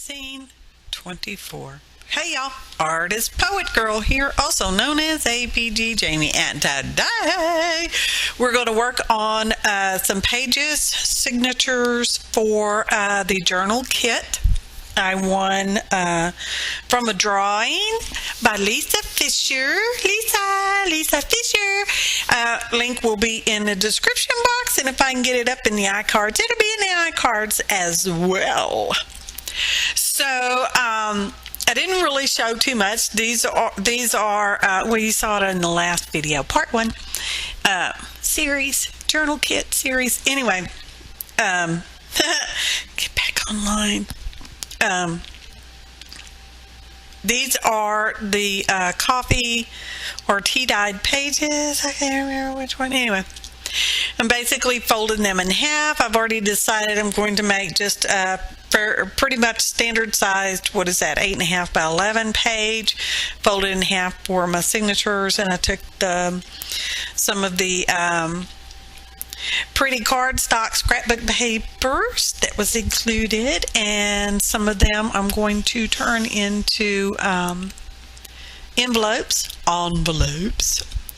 Scene 24. Hey y'all, Artist Poet Girl here, also known as APG Jamie, and today we're going to work on some pages, signatures for the journal kit. I won from a drawing by Lisa Fisher. Lisa Fisher. Link will be in the description box, and if I can get it up in the iCards, it'll be in the iCards as well. So, I didn't really show too much. These are well, you saw it in the last video, part 1 series, journal kit series. Anyway, get back online. These are the coffee or tea dyed pages. I can't remember which one. Anyway, I'm basically folding them in half. I've already decided I'm going to make just for pretty much standard sized, what is that, 8.5 by 11 page, folded in half for my signatures. And I took some of the pretty cardstock scrapbook papers that was included, and some of them I'm going to turn into envelopes.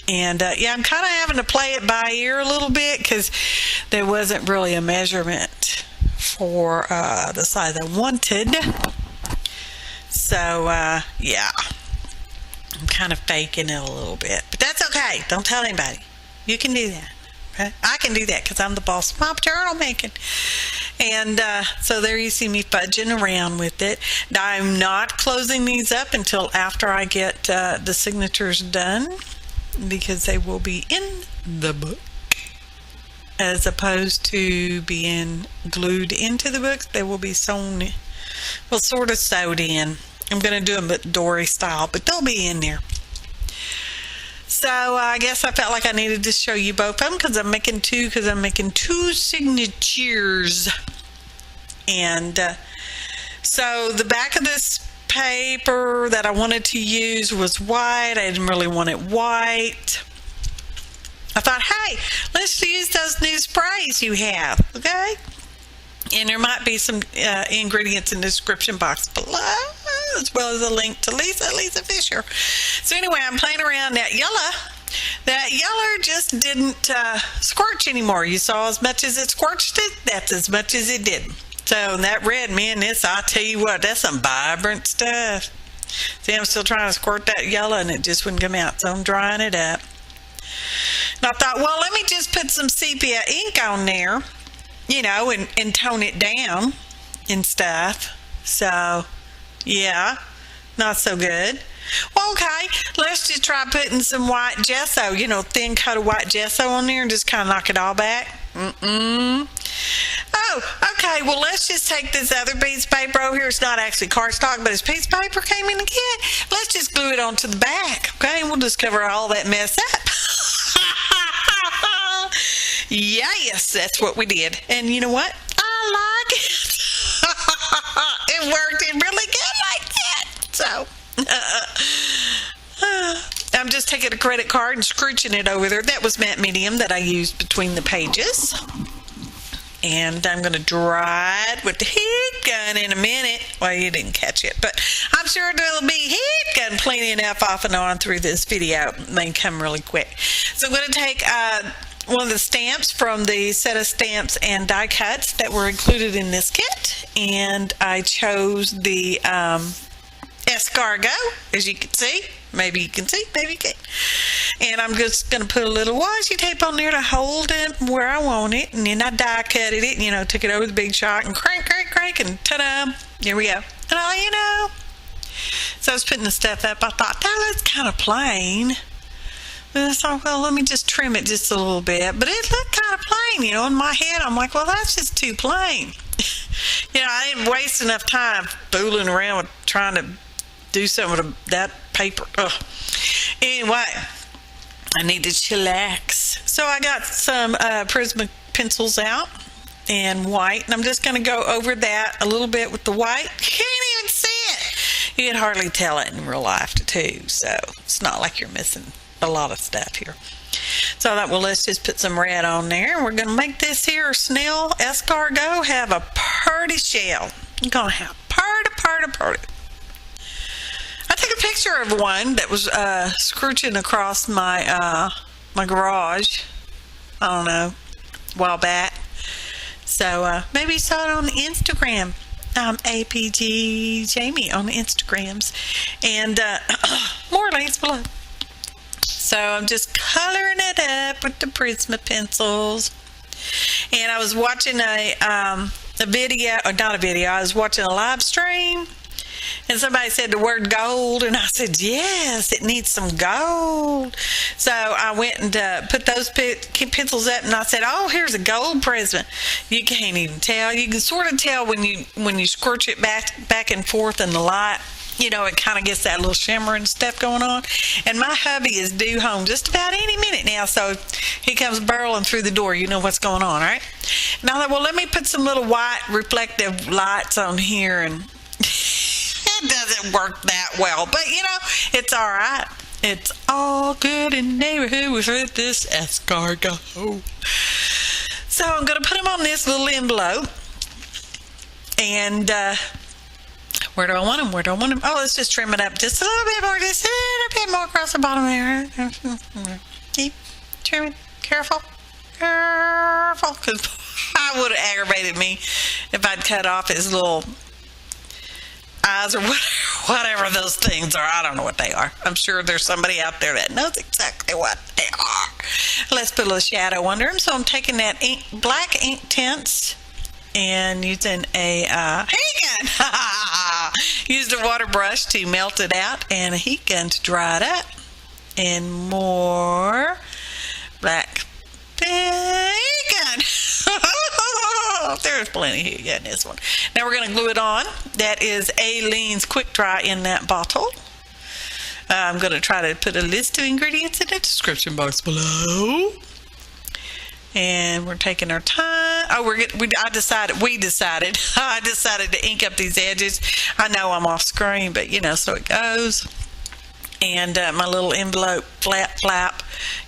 And yeah, I'm kind of having to play it by ear a little bit because there wasn't really a measurement for the size I wanted. So yeah, I'm kind of faking it a little bit, but that's okay. Don't tell anybody. You can do that. Okay? I can do that because I'm the boss of my journal making. And so there you see me fudging around with it. I'm not closing these up until after I get the signatures done, because they will be in the book as opposed to being glued into the book. They will be sewn, well, sort of sewed in. I'm going to do them at Dory style, but they'll be in there. So I guess I felt like I needed to show you both of them because I'm making two signatures. And so the back of this paper that I wanted to use was white. I didn't really want it white. I thought, hey, let's use those new sprays you have, okay? And there might be some ingredients in the description box below, as well as a link to Lisa Fisher. So anyway, I'm playing around that yellow. That yellow just didn't scorch anymore. You saw as much as it scorched it, that's as much as it didn't. So that red, man, I tell you what, that's some vibrant stuff. See, I'm still trying to squirt that yellow and it just wouldn't come out, so I'm drying it up. And I thought, well, let me just put some sepia ink on there, you know, and tone it down and stuff. So, yeah, not so good. Well, okay, let's just try putting some white gesso, you know, thin coat of white gesso on there and just kind of knock it all back. Oh, okay, well, let's just take this other piece of paper over here. It's not actually cardstock, but it's piece of paper came in the kit. Let's just glue it onto the back, okay? And we'll just cover all that mess up. Yes, that's what we did. And you know what? I like it. It worked in really good like that. So, I'm just taking a credit card and scrooching it over there. That was matte medium that I used between the pages. And I'm going to dry it with the heat gun in a minute. Well, you didn't catch it, but I'm sure there'll be heat gun plenty enough off and on through this video. It may come really quick. So I'm going to take one of the stamps from the set of stamps and die cuts that were included in this kit. And I chose the escargot, as you can see. Maybe you can see, maybe you can't. And I'm just going to put a little washi tape on there to hold it where I want it. And then I die cutted it, you know, took it over the Big Shot and crank, and ta-da, there we go. And all you know. So I was putting the stuff up. I thought, that looks kind of plain. And I thought, well, let me just trim it just a little bit. But it looked kind of plain, you know. In my head, I'm like, well, that's just too plain. You know, I didn't waste enough time fooling around with trying to do some of that paper. Ugh. Anyway, I need to chillax. So I got some prisma pencils out and white, and I'm just going to go over that a little bit with the white. You can't even see it. You can hardly tell it in real life too, so it's not like you're missing a lot of stuff here. So I thought, well, let's just put some red on there. We're going to make this here snail escargot have a purty shell. You're going to have heart about it. I took a picture of one that was scrooching across my my garage, I don't know, a while back. So maybe you saw it on the Instagram. APG Jamie on the Instagrams. And more links below. So I'm just coloring it up with the Prisma pencils. And I was watching a video, or not a video, I was watching a live stream. And somebody said the word gold, and I said, yes, it needs some gold. So I went and put those pencils up, and I said, oh, here's a gold Prisma. You can't even tell. You can sort of tell when you squirt it back and forth in the light. You know, it kind of gets that little shimmer and stuff going on. And my hubby is due home just about any minute now, so he comes barreling through the door. You know what's going on, right? And I thought, well, let me put some little white reflective lights on here, and it doesn't work that well, but you know, it's all right. It's all good in the neighborhood with this escargot. So I'm going to put them on this little envelope. And where do I want them? Where do I want them? Oh, let's just trim it up just a little bit more. Just a little bit more across the bottom there. Keep trimming. Careful. Careful. Because I would have aggravated me if I'd cut off his little eyes or whatever those things are. I don't know what they are. I'm sure there's somebody out there that knows exactly what they are. Let's put a little shadow under them. So I'm taking that black ink tints and using a heat gun. Used a water brush to melt it out and a heat gun to dry it up. And more black heat gun. There's plenty of heat gun in this one. Now we're going to glue it on. That is Aleene's Quick Dry in that bottle. I'm going to try to put a list of ingredients in the description box below. And we're taking our time. Oh, I decided to ink up these edges. I know I'm off screen, but you know, so it goes. And my little envelope flap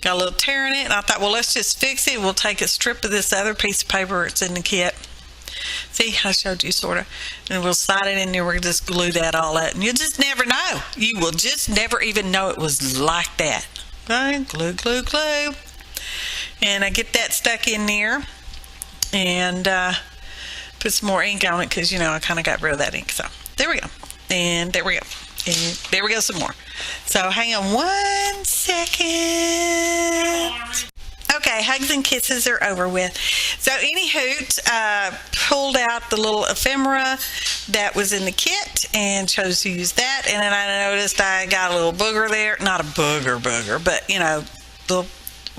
got a little tear in it, and I thought, well, let's just fix it. We'll take a strip of this other piece of paper. It's in the kit. See, I showed you sort of, and we'll slide it in there. We'll just glue that all up, and you'll just never know. You will just never even know it was like that. Okay, glue, glue, glue, and I get that stuck in there, and put some more ink on it because you know I kind of got rid of that ink. So there we go, and there we go. And there we go, some more. So hang on 1 second. Okay, hugs and kisses are over with. So any hoot, pulled out the little ephemera that was in the kit and chose to use that. And then I noticed I got a little booger there. Not a booger, but you know, the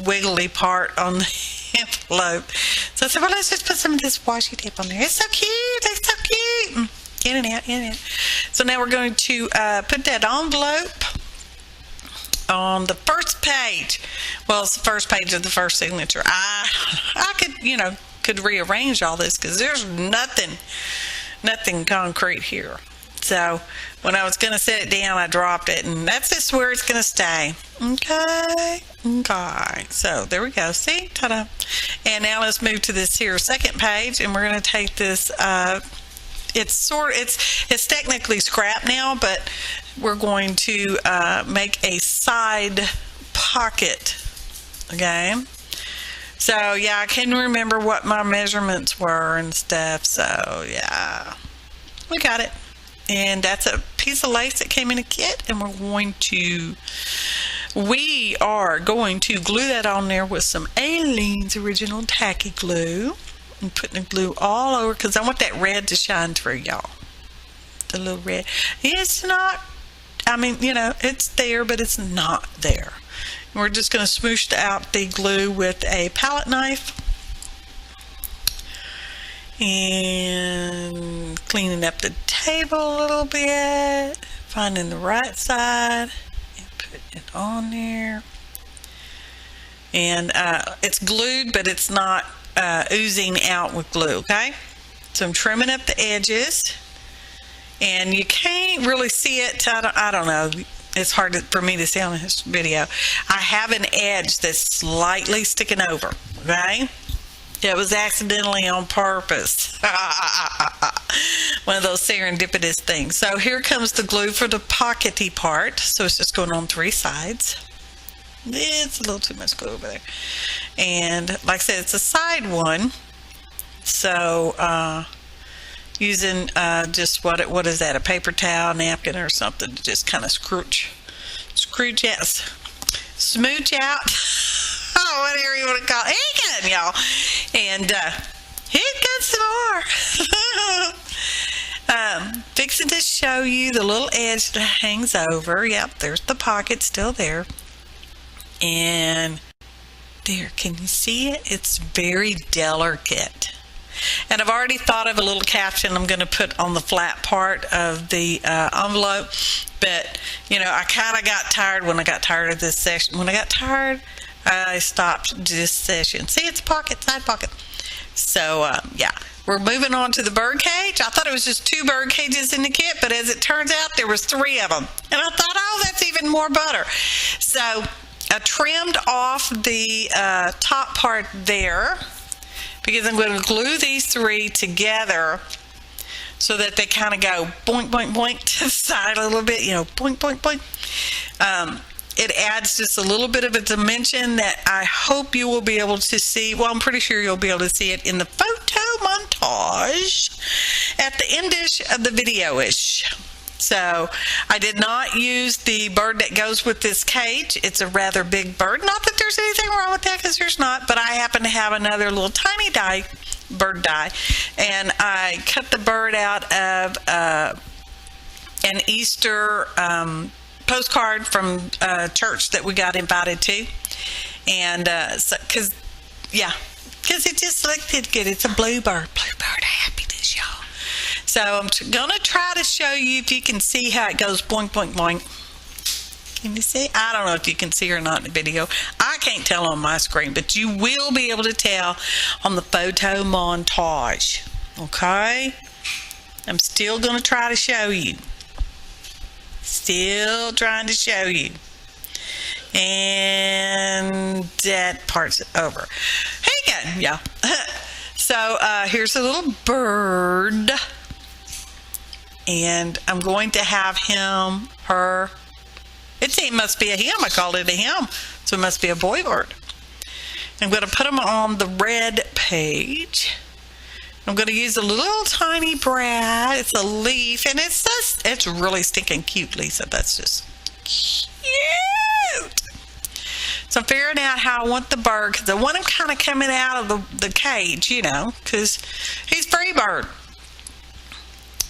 wiggly part on the envelope. So I said, well, let's just put some of this washi tape on there. It's so cute. It's so cute. In and out, in and out. So now we're going to put that envelope on the first page. Well, it's the first page of the first signature. I could rearrange all this because there's nothing concrete here. So when I was going to set it down, I dropped it, and that's just where it's going to stay. Okay. So there we go. See? Ta-da. And now let's move to this here second page, and we're going to take this. It's technically scrap now, but we're going to make a side pocket. Okay. So yeah, I can remember what my measurements were and stuff. So yeah, we got it. And that's a piece of lace that came in a kit, and we are going to glue that on there with some Aleene's original tacky glue. And putting the glue all over because I want that red to shine through, y'all. The little red. It's not, I mean, you know, it's there, but it's not there. And we're just going to smoosh out the glue with a palette knife. And cleaning up the table a little bit. Finding the right side. And putting it on there. And it's glued, but it's not oozing out with glue. Okay, so I'm trimming up the edges, and you can't really see it. I don't know, it's hard for me to see on this video. I have an edge that's slightly sticking over. Okay, It was accidentally on purpose. One of those serendipitous things. So here comes the glue for the pockety part. So it's just going on 3 sides. It's a little too much glue over there. And like I said, it's a side one. So using just what is that, a paper towel, napkin or something to just kind of scrooge out, smooch out. Oh, whatever you want to call it. Here you go, y'all. And here comes some more. Fixing to show you the little edge that hangs over. Yep, there's the pocket still there. And there, can you see it? It's very delicate. And I've already thought of a little caption I'm going to put on the flat part of the envelope. But, you know, I kind of got tired when I got tired of this session. When I got tired, I stopped this session. See, it's a pocket, side pocket. So, yeah, we're moving on to the bird cage. I thought it was just 2 bird cages in the kit, but as it turns out, there was 3 of them. And I thought, oh, that's even more butter. So I trimmed off the top part there because I'm going to glue these 3 together so that they kind of go boink, boink, boink to the side a little bit, you know, boink, boink, boink. It adds just a little bit of a dimension that I hope you will be able to see. Well, I'm pretty sure you'll be able to see it in the photo montage at the end-ish of the video-ish. So I did not use the bird that goes with this cage. It's a rather big bird. Not that there's anything wrong with that, because there's not, but I happen to have another little tiny bird die, and I cut the bird out of an Easter postcard from a church that we got invited to, and because it just looked good. It's a bluebird happiness, y'all. So I'm gonna try to show you if you can see how it goes boink, boink, boink. Can you see? I don't know if you can see or not in the video. I can't tell on my screen, but you will be able to tell on the photo montage. Okay? I'm still gonna try to show you. Still trying to show you. And that part's over. Hey again, yeah. So here's a little bird. And I'm going to have him, her. It must be a him. I called it a him. So it must be a boy bird. I'm going to put them on the red page. I'm going to use a little tiny brad. It's a leaf, and it's really stinking cute, Lisa. That's just cute. So I'm figuring out how I want the bird, because I want him kind of coming out of the cage, you know, because he's free bird.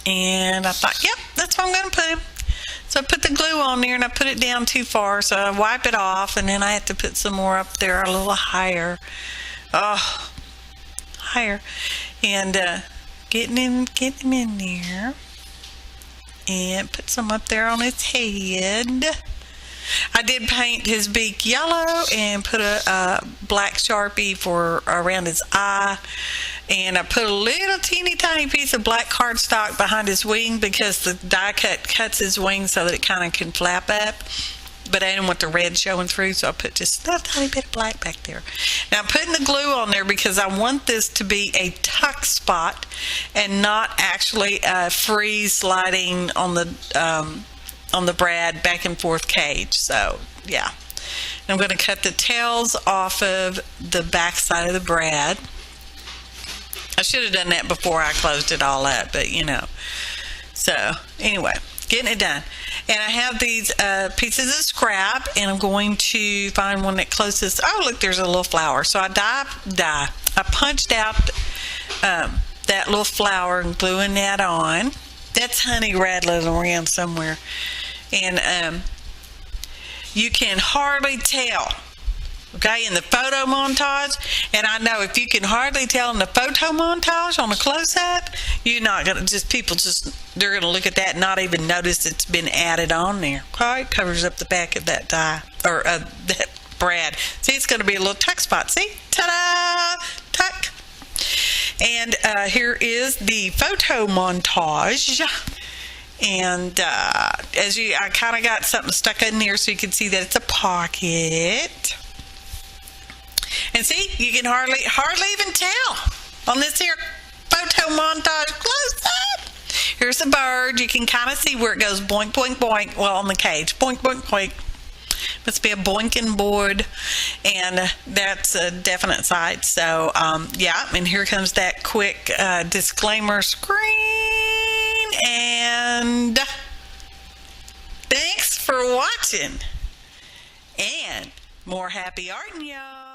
And I thought, yep, that's what I'm going to put him. So I put the glue on there, and I put it down too far, so I wipe it off, and then I have to put some more up there a little higher. Oh, higher. And getting him in there, and put some up there on his head. I did paint his beak yellow and put a black Sharpie for around his eye, and I put a little teeny tiny piece of black cardstock behind his wing because the die cut cuts his wing so that it kind of can flap up. But I didn't want the red showing through, so I put just a tiny bit of black back there. Now I'm putting the glue on there because I want this to be a tuck spot and not actually a free sliding on the brad back and forth cage. So yeah, and I'm going to cut the tails off of the back side of the brad. I should have done that before I closed it all up, but you know. So anyway, getting it done. And I have these pieces of scrap, and I'm going to find one that closest. Oh, look, there's a little flower. So I punched out that little flower and gluing that on. That's honey rattling around somewhere. And you can hardly tell, okay, in the photo montage. And I know if you can hardly tell in the photo montage on a close-up, you're not going to, they're going to look at that and not even notice it's been added on there. Okay, it covers up the back of that die, or that brad. See, it's going to be a little tuck spot. See? Ta-da! Tuck. And here is the photo montage. And I kind of got something stuck in there so you can see that it's a pocket. And see, you can hardly even tell on this here photo montage close up. Here's a bird. You can kind of see where it goes boink, boink, boink. Well, on the cage, boink, boink, boink. Must be a boinking board, and that's a definite site. So, yeah, and here comes that quick disclaimer screen, and thanks for watching, and more happy arting, y'all.